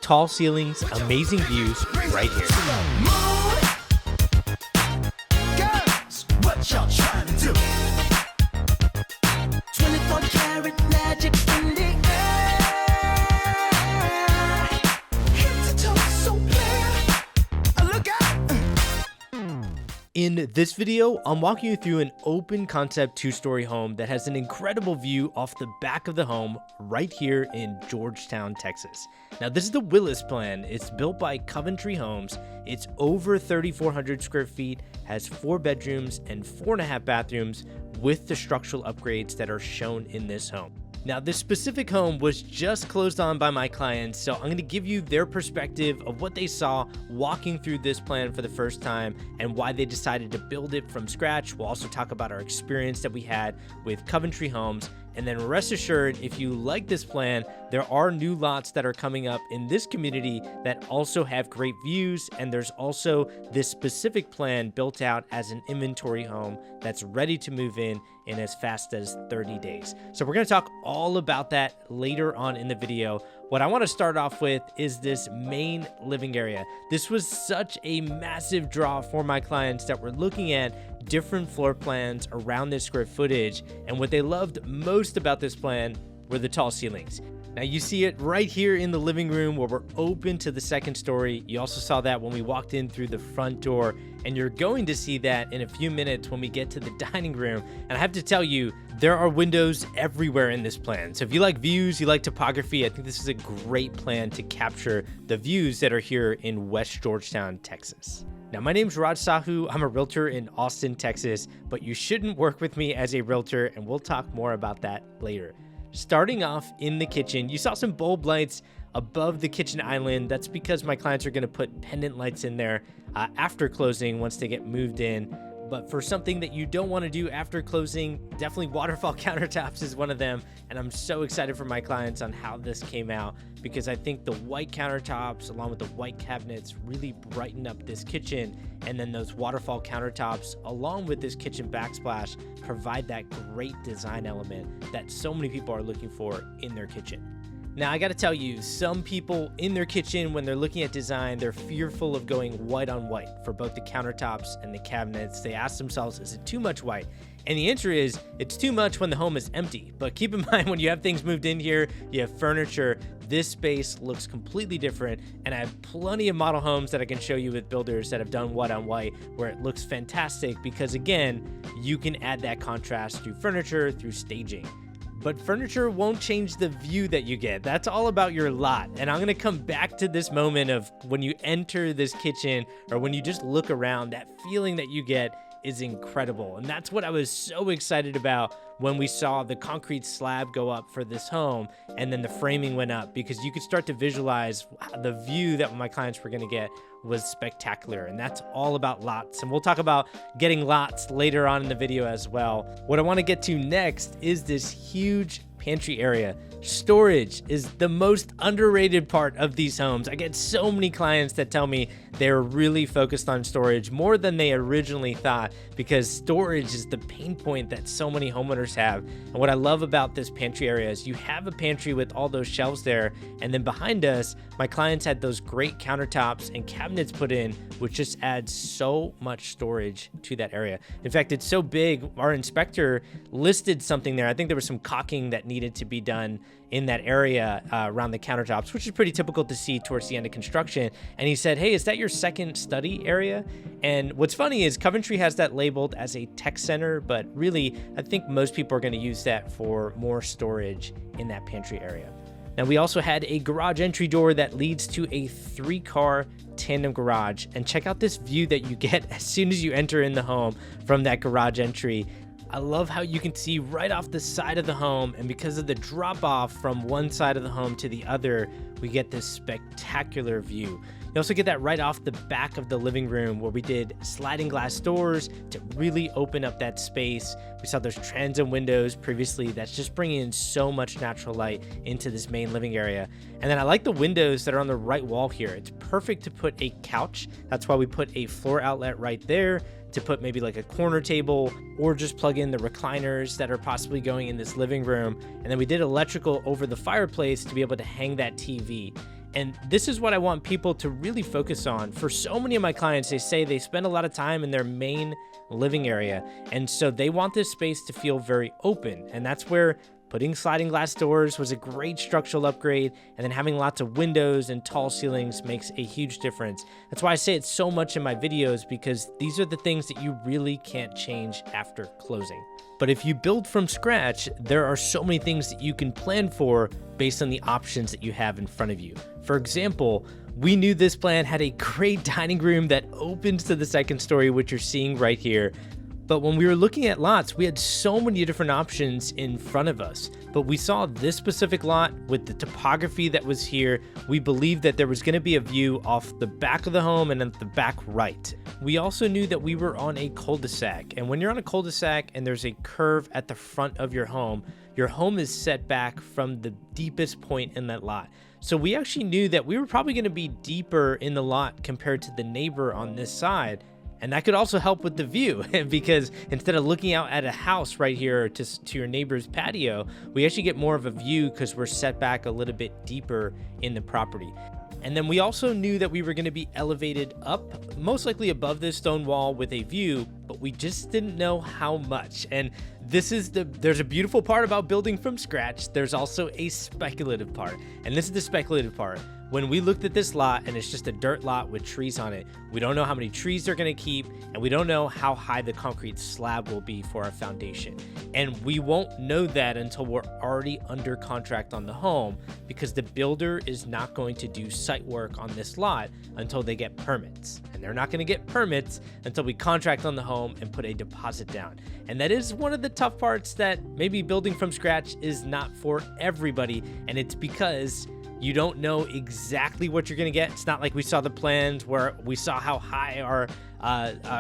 Tall ceilings, amazing views right here. Girls, what y'all trying to do? 24 karat magic in the air. Head to toe, so clear. Look out. In this video, I'm walking you through an open concept 2-story home that has an incredible view off the back of the home right here in Georgetown, Texas. Now, this is the Willis plan. It's built by Coventry Homes. It's over 3,400 square feet, has 4 bedrooms and 4.5 bathrooms with the structural upgrades that are shown in this home. Now, this specific home was just closed on by my clients, so I'm going to give you their perspective of what they saw walking through this plan for the first time and why they decided to build it from scratch. We'll also talk about our experience that we had with Coventry Homes. And then rest assured, if you like this plan, there are new lots that are coming up in this community that also have great views. And there's also this specific plan built out as an inventory home that's ready to move in as fast as 30 days. So we're going to talk all about that later on in the video. What I want to start off with is this main living area. This was such a massive draw for my clients that were looking at different floor plans around this square footage, and what they loved most about this plan were the tall ceilings. Now you see it right here in the living room where we're open to the second story. You also saw that when we walked in through the front door, and you're going to see that in a few minutes when we get to the dining room. And I have to tell you, there are windows everywhere in this plan. So if you like views, you like topography, I think this is a great plan to capture the views that are here in West Georgetown, Texas. Now, my name's Raj Sahu. I'm a realtor in Austin, Texas, but you shouldn't work with me as a realtor, and we'll talk more about that later. Starting off in the kitchen, you saw some bulb lights above the kitchen island. That's because my clients are going to put pendant lights in there after closing once they get moved in. But for something that you don't want to do after closing, definitely waterfall countertops is one of them. And I'm so excited for my clients on how this came out, because I think the white countertops along with the white cabinets really brighten up this kitchen. And then those waterfall countertops along with this kitchen backsplash provide that great design element that so many people are looking for in their kitchen. Now, I got to tell you, some people in their kitchen, when they're looking at design, they're fearful of going white on white for both the countertops and the cabinets. They ask themselves, is it too much white? And the answer is, it's too much when the home is empty. But keep in mind, when you have things moved in here, you have furniture, this space looks completely different. And I have plenty of model homes that I can show you with builders that have done white on white, where it looks fantastic because, again, you can add that contrast through furniture, through staging. But furniture won't change the view that you get. That's all about your lot. And I'm gonna come back to this moment of when you enter this kitchen or when you just look around, that feeling that you get is incredible. And that's what I was so excited about when we saw the concrete slab go up for this home and then the framing went up, because you could start to visualize the view that my clients were gonna get was spectacular. And that's all about lots. And we'll talk about getting lots later on in the video as well. What I want to get to next is this huge pantry area. Storage is the most underrated part of these homes. I get so many clients that tell me they're really focused on storage more than they originally thought, because storage is the pain point that so many homeowners have. And what I love about this pantry area is you have a pantry with all those shelves there, and then behind us, my clients had those great countertops and cabinets put in, which just adds so much storage to that area. In fact, it's so big, our inspector listed something there. I think there was some caulking that needed to be done in that area around the countertops, which is pretty typical to see towards the end of construction. And he said, hey, is that your second study area? And what's funny is Coventry has that labeled as a tech center, but really, I think most people are going to use that for more storage in that pantry area. Now, we also had a garage entry door that leads to a 3-car tandem garage. And check out this view that you get as soon as you enter in the home from that garage entry. I love how you can see right off the side of the home, and because of the drop off from one side of the home to the other, we get this spectacular view. You also get that right off the back of the living room, where we did sliding glass doors to really open up that space. We saw those transom windows previously that's just bringing in so much natural light into this main living area. And then I like the windows that are on the right wall here. It's perfect to put a couch. That's why we put a floor outlet right there to put maybe like a corner table, or just plug in the recliners that are possibly going in this living room. And then we did electrical over the fireplace to be able to hang that TV. And this is what I want people to really focus on. For so many of my clients, they say they spend a lot of time in their main living area. And so they want this space to feel very open. And that's where putting sliding glass doors was a great structural upgrade. And then having lots of windows and tall ceilings makes a huge difference. That's why I say it so much in my videos, because these are the things that you really can't change after closing. But if you build from scratch, there are so many things that you can plan for based on the options that you have in front of you. For example, we knew this plan had a great dining room that opens to the second story, which you're seeing right here. But when we were looking at lots, we had so many different options in front of us. But we saw this specific lot with the topography that was here. We believed that there was going to be a view off the back of the home and at the back right. We also knew that we were on a cul-de-sac. And when you're on a cul-de-sac and there's a curve at the front of your home is set back from the deepest point in that lot. So we actually knew that we were probably going to be deeper in the lot compared to the neighbor on this side. And that could also help with the view, because instead of looking out at a house right here to your neighbor's patio, we actually get more of a view because we're set back a little bit deeper in the property. And then we also knew that we were going to be elevated up, most likely above this stone wall with a view, but we just didn't know how much. And there's a beautiful part about building from scratch. There's also a speculative part. And this is the speculative part. When we looked at this lot and it's just a dirt lot with trees on it, we don't know how many trees they're going to keep, and we don't know how high the concrete slab will be for our foundation. And we won't know that until we're already under contract on the home, because the builder is not going to do site work on this lot until they get permits. And they're not going to get permits until we contract on the home and put a deposit down. And that is one of the tough parts, that maybe building from scratch is not for everybody, and it's because you don't know exactly what you're going to get. It's not like we saw the plans where we saw how high our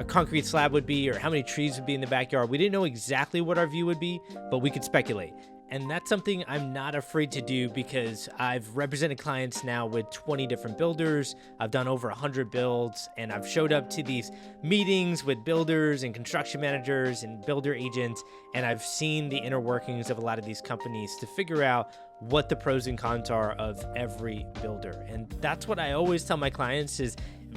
concrete slab would be or how many trees would be in the backyard. We didn't know exactly what our view would be, but we could speculate. And that's something I'm not afraid to do, because I've represented clients now with 20 different builders. I've done over 100 builds, and I've showed up to these meetings with builders and construction managers and builder agents, and I've seen the inner workings of a lot of these companies to figure out what the pros and cons are of every builder. And that's what I always tell my clients is,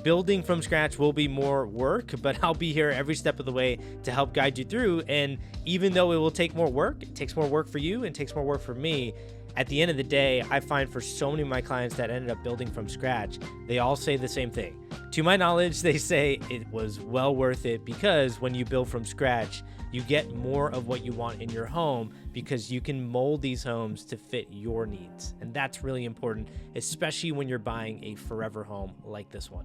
building from scratch will be more work, but I'll be here every step of the way to help guide you through. And even though it will take more work, it takes more work for you and takes more work for me. At the end of the day, I find for so many of my clients that ended up building from scratch, they all say the same thing. To my knowledge, they say it was well worth it, because when you build from scratch, you get more of what you want in your home, because you can mold these homes to fit your needs. And that's really important, especially when you're buying a forever home like this one.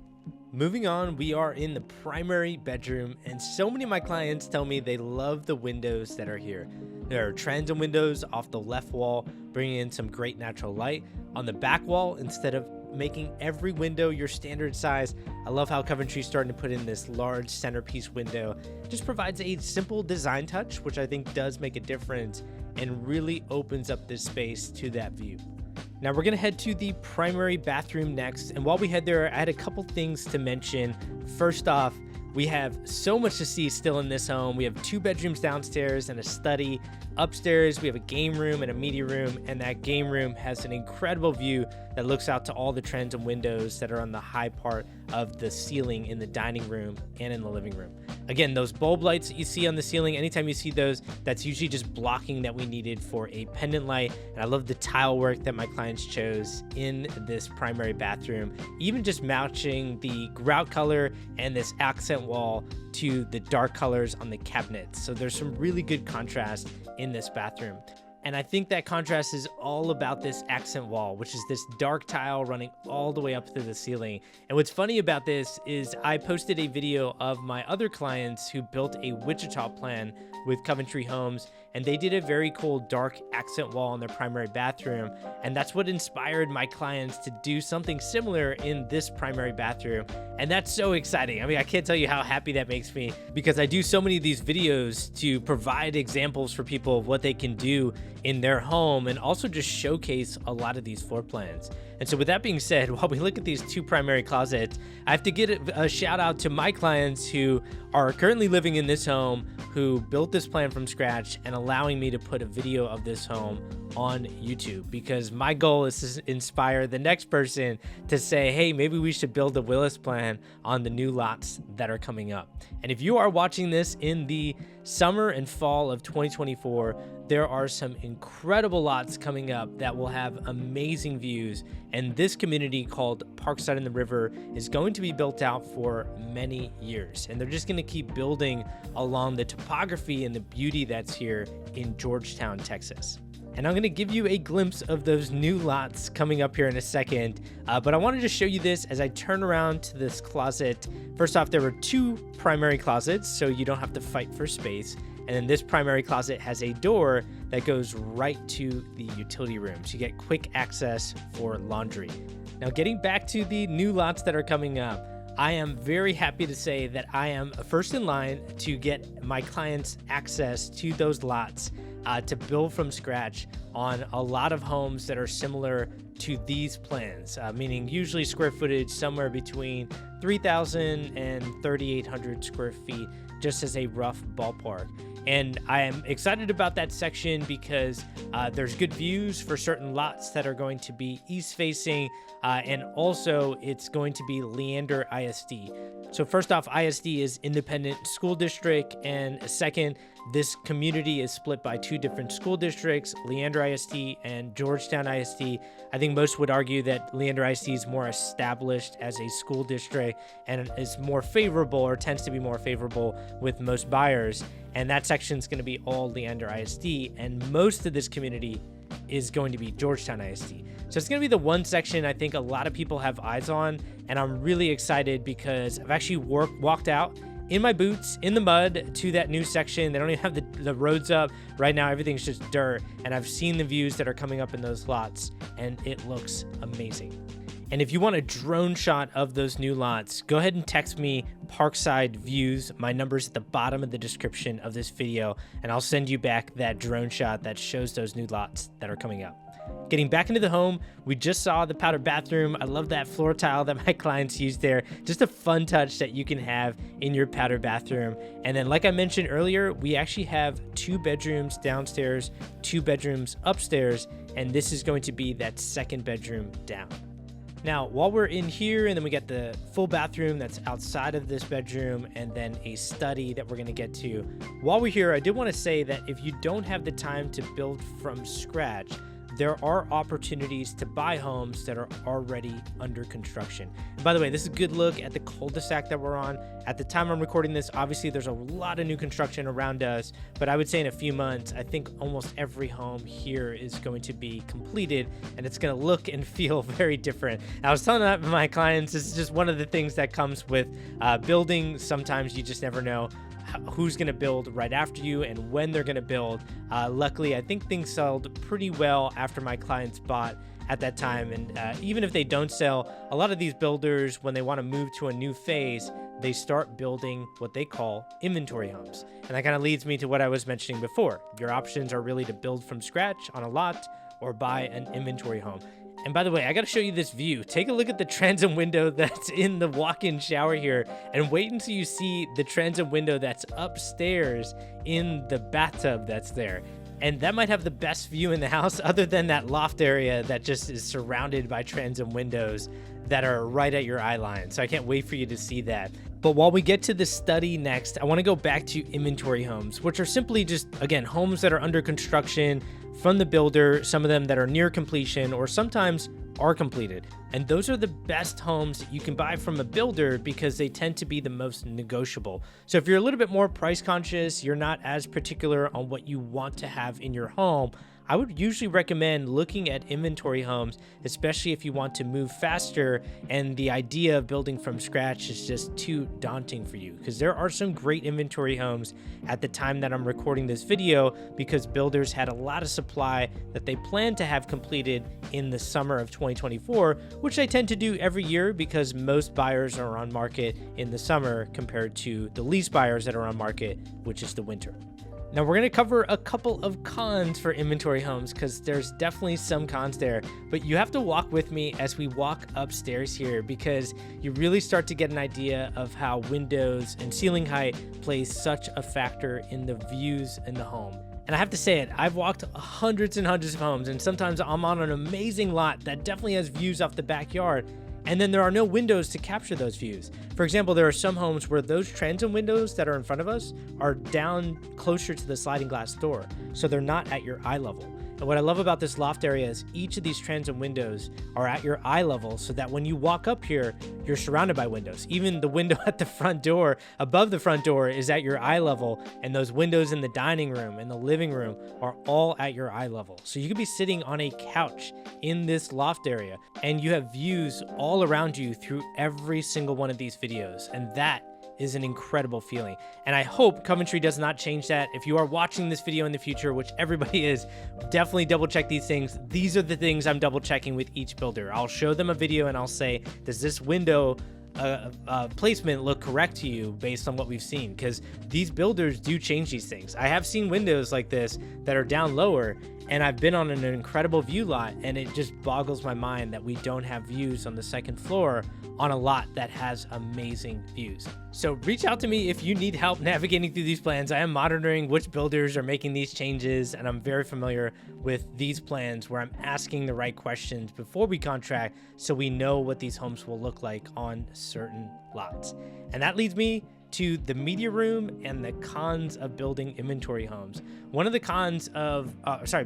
Moving on, we are in the primary bedroom, and so many of my clients tell me they love the windows that are here. There are transom windows off the left wall, bringing in some great natural light. On the back wall, instead of making every window your standard size, I love how Coventry's starting to put in this large centerpiece window. It just provides a simple design touch, which I think does make a difference and really opens up this space to that view. Now we're gonna head to the primary bathroom next, and while we head there, I had a couple things to mention. First off, we have so much to see still in this home. We have 2 bedrooms downstairs and a study. Upstairs, we have a game room and a media room, and that game room has an incredible view that looks out to all the transom windows that are on the high part of the ceiling in the dining room and in the living room. Again, those bulb lights that you see on the ceiling, anytime you see those, that's usually just blocking that we needed for a pendant light. And I love the tile work that my clients chose in this primary bathroom, even just matching the grout color and this accent wall to the dark colors on the cabinets. So there's some really good contrast in this bathroom. And I think that contrast is all about this accent wall, which is this dark tile running all the way up to the ceiling. And what's funny about this is I posted a video of my other clients who built a Wichita plan with Coventry Homes, and they did a very cool dark accent wall in their primary bathroom. And that's what inspired my clients to do something similar in this primary bathroom. And that's so exciting. I mean, I can't tell you how happy that makes me, because I do so many of these videos to provide examples for people of what they can do in their home, and also just showcase a lot of these floor plans. And so with that being said, while we look at these 2 primary closets, I have to get a shout out to my clients who are currently living in this home, who built this plan from scratch and allowing me to put a video of this home on YouTube, because my goal is to inspire the next person to say, hey, maybe we should build a Willis plan on the new lots that are coming up. And if you are watching this in the summer and fall of 2024, there are some incredible lots coming up that will have amazing views. And this community called Parkside in the River is going to be built out for many years. And they're just going to keep building along the topography and the beauty that's here in Georgetown, Texas. And I'm going to give you a glimpse of those new lots coming up here in a second. But I wanted to show you this as I turn around to this closet. First off, there were 2 primary closets, so you don't have to fight for space. And then this primary closet has a door that goes right to the utility room, so you get quick access for laundry. Now, getting back to the new lots that are coming up, I am very happy to say that I am first in line to get my clients access to those lots to build from scratch on a lot of homes that are similar to these plans, meaning usually square footage somewhere between 3,000 and 3,800 square feet, just as a rough ballpark. And I am excited about that section because there's good views for certain lots that are going to be east facing, and also it's going to be Leander ISD. So first off, ISD is Independent School District, and second, this community is split by 2 different school districts, Leander ISD and Georgetown ISD. I think most would argue that Leander ISD is more established as a school district and is more favorable, or tends to be more favorable with most buyers. And that section is going to be all Leander ISD, and most of this community is going to be Georgetown ISD. So it's going to be the one section I think a lot of people have eyes on, and I'm really excited because I've actually walked out in my boots in the mud to that new section. They don't even have the roads up right now. Everything's just dirt, and I've seen the views that are coming up in those lots, and it looks amazing. And if you want a drone shot of those new lots, go ahead and text me Parkside Views. My number's at the bottom of the description of this video, and I'll send you back that drone shot that shows those new lots that are coming up. Getting back into the home, we just saw the powder bathroom. I love that floor tile that my clients use there. Just a fun touch that you can have in your powder bathroom. And then, like I mentioned earlier, we actually have 2 bedrooms downstairs, 2 bedrooms upstairs, and this is going to be that 2nd bedroom down. Now, while we're in here, and then we got the full bathroom that's outside of this bedroom, and then a study that we're going to get to. While we're here, I did want to say that if you don't have the time to build from scratch, there are opportunities to buy homes that are already under construction. And by the way, this is a good look at the cul-de-sac that we're on. At the time I'm recording this, obviously there's a lot of new construction around us, but I would say in a few months, I think almost every home here is going to be completed, and it's going to look and feel very different. I was telling that to my clients, this is just one of the things that comes with building. Sometimes you just never know who's going to build right after you and when they're going to build. Luckily, I think things sold pretty well after my clients bought at that time. And even if they don't sell, a lot of these builders, when they want to move to a new phase, they start building what they call inventory homes. And that kind of leads me to what I was mentioning before. Your options are really to build from scratch on a lot or buy an inventory home. And by the way, I got to show you this view. Take a look at the transom window that's in the walk-in shower here, and wait until you see the transom window that's upstairs in the bathtub that's there. And that might have the best view in the house, other than that loft area that just is surrounded by transom windows that are right at your eye line. So I can't wait for you to see that. But while we get to the study next, I want to go back to inventory homes, which are simply just, again, homes that are under construction from the builder, some of them that are near completion or sometimes are completed. And those are the best homes that you can buy from a builder because they tend to be the most negotiable. So if you're a little bit more price conscious, you're not as particular on what you want to have in your home, I would usually recommend looking at inventory homes, especially if you want to move faster and the idea of building from scratch is just too daunting for you, because there are some great inventory homes at the time that I'm recording this video because builders had a lot of supply that they plan to have completed in the summer of 2024, which they tend to do every year because most buyers are on market in the summer compared to the lease buyers that are on market, which is the winter. Now we're going to cover a couple of cons for inventory homes because there's definitely some cons there, but you have to walk with me as we walk upstairs here because you really start to get an idea of how windows and ceiling height plays such a factor in the views in the home. And And I have to say it, I've walked hundreds and hundreds of homes, and sometimes I'm on an amazing lot that definitely has views off the backyard, and then there are no windows to capture those views. For example, there are some homes where those transom windows that are in front of us are down closer to the sliding glass door, so they're not at your eye level. And what I love about this loft area is each of these transom windows are at your eye level, so that when you walk up here, you're surrounded by windows. Even the window at the front door, above the front door, is at your eye level, and those windows in the dining room and the living room are all at your eye level. So you could be sitting on a couch in this loft area, and you have views all around you through every single one of these videos, and that is an incredible feeling. And I hope Coventry does not change that. If you are watching this video in the future, which everybody is, definitely double check these things. These are the things I'm double checking with each builder. I'll show them a video and I'll say, does this window placement look correct to you based on what we've seen? Because these builders do change these things. I have seen windows like this that are down lower, and I've been on an incredible view lot, and it just boggles my mind that we don't have views on the second floor on a lot that has amazing views. So reach out to me if you need help navigating through these plans. I am monitoring which builders are making these changes, and I'm very familiar with these plans where I'm asking the right questions before we contract, so we know what these homes will look like on certain lots. And that leads me to the media room and the cons of building inventory homes. One of the cons of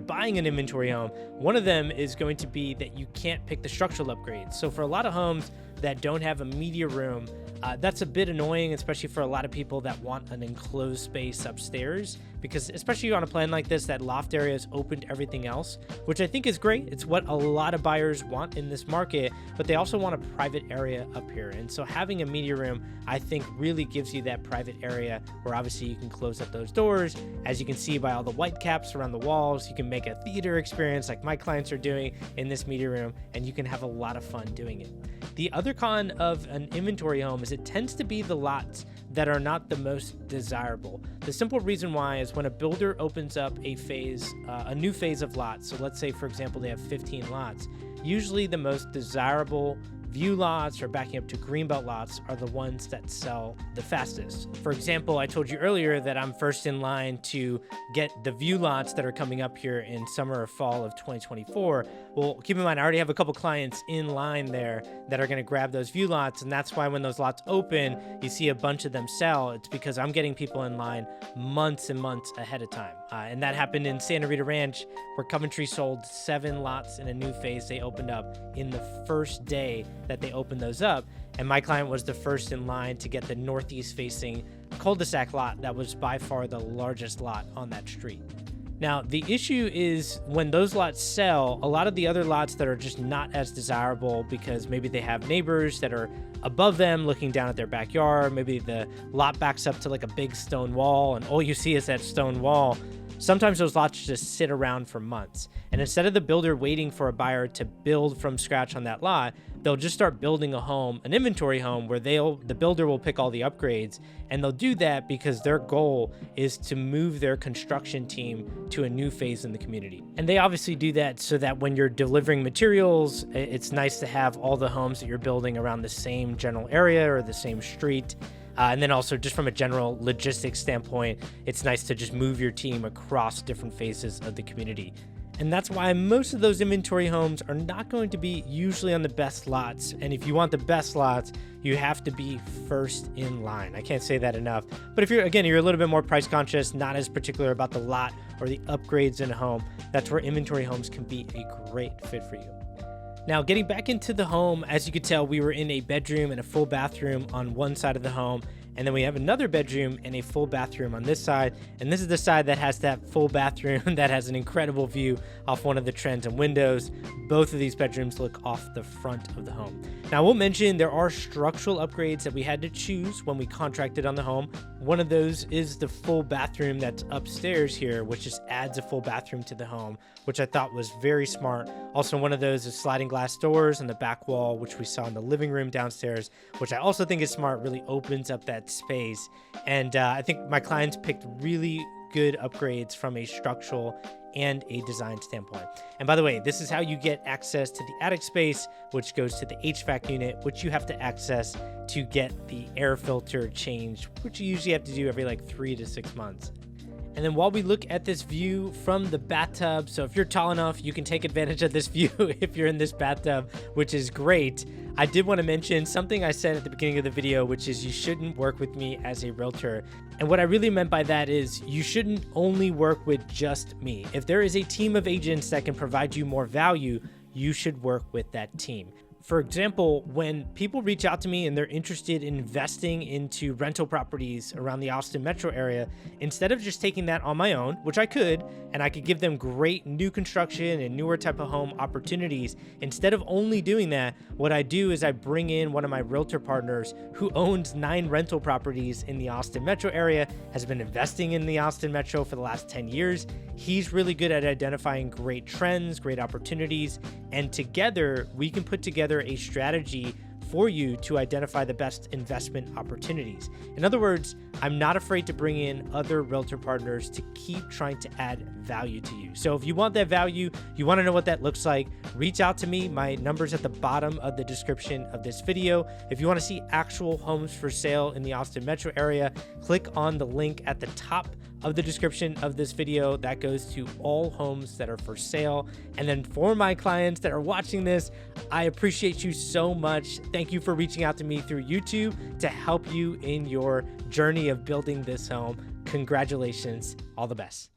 buying an inventory home, one of them is going to be that you can't pick the structural upgrades. So for a lot of homes that don't have a media room, that's a bit annoying, especially for a lot of people that want an enclosed space upstairs, because especially on a plan like this, that loft area is open to everything else, which I think is great. It's what a lot of buyers want in this market, but they also want a private area up here. And so having a media room, I think, really gives you that private area where obviously you can close up those doors. As you can see by all the white caps around the walls, you can make a theater experience like my clients are doing in this media room, and you can have a lot of fun doing it. The other con of an inventory home is it tends to be the lots that are not the most desirable. The simple reason why is when a builder opens up a new phase of lots, so let's say, for example, they have 15 lots, usually the most desirable view lots or backing up to greenbelt lots are the ones that sell the fastest. For example, I told you earlier that I'm first in line to get the view lots that are coming up here in summer or fall of 2024. Well, keep in mind, I already have a couple clients in line there that are going to grab those view lots, and that's why when those lots open, you see a bunch of them sell. It's because I'm getting people in line months and months ahead of time. And that happened in Santa Rita Ranch, where Coventry sold 7 lots in a new phase they opened up in the first day that they opened those up. And my client was the first in line to get the northeast facing cul-de-sac lot that was by far the largest lot on that street. Now, the issue is when those lots sell, a lot of the other lots that are just not as desirable because maybe they have neighbors that are above them looking down at their backyard, maybe the lot backs up to like a big stone wall and all you see is that stone wall. Sometimes those lots just sit around for months. And instead of the builder waiting for a buyer to build from scratch on that lot, they'll just start building a home, an inventory home, where the builder will pick all the upgrades. And they'll do that because their goal is to move their construction team to a new phase in the community. And they obviously do that so that when you're delivering materials, it's nice to have all the homes that you're building around the same general area or the same street. And then also just from a general logistics standpoint, it's nice to just move your team across different phases of the community. And that's why most of those inventory homes are not going to be usually on the best lots. And if you want the best lots, you have to be first in line. I can't say that enough. But if you're a little bit more price conscious, not as particular about the lot or the upgrades in a home, that's where inventory homes can be a great fit for you. Now, getting back into the home, as you could tell, we were in a bedroom and a full bathroom on one side of the home. And then we have another bedroom and a full bathroom on this side. And this is the side that has that full bathroom that has an incredible view off one of the transom windows. Both of these bedrooms look off the front of the home. Now, I will mention there are structural upgrades that we had to choose when we contracted on the home. One of those is the full bathroom that's upstairs here, which just adds a full bathroom to the home, which I thought was very smart. Also, one of those is sliding glass doors on the back wall, which we saw in the living room downstairs, which I also think is smart, really opens up that space. And I think my clients picked really good upgrades from a structural and a design standpoint. And by the way, this is how you get access to the attic space, which goes to the HVAC unit, which you have to access to get the air filter changed, which you usually have to do every like 3 to 6 months. And then while we look at this view from the bathtub, so if you're tall enough, you can take advantage of this view if you're in this bathtub, which is great. I did want to mention something I said at the beginning of the video, which is you shouldn't work with me as a realtor. And what I really meant by that is you shouldn't only work with just me. If there is a team of agents that can provide you more value, you should work with that team. For example, when people reach out to me and they're interested in investing into rental properties around the Austin metro area, instead of just taking that on my own, which I could, and I could give them great new construction and newer type of home opportunities, instead of only doing that, what I do is I bring in one of my realtor partners who owns 9 rental properties in the Austin metro area, has been investing in the Austin metro for the last 10 years. He's really good at identifying great trends, great opportunities, and together we can put together a strategy for you to identify the best investment opportunities. In other words, I'm not afraid to bring in other realtor partners to keep trying to add value to you. So if you want that value, you want to know what that looks like, reach out to me. My number's at the bottom of the description of this video. If you want to see actual homes for sale in the Austin metro area, click on the link at the top of the description of this video. That goes to all homes that are for sale. And then for my clients that are watching this, I appreciate you so much. Thank you for reaching out to me through YouTube to help you in your journey of building this home. Congratulations. All the best.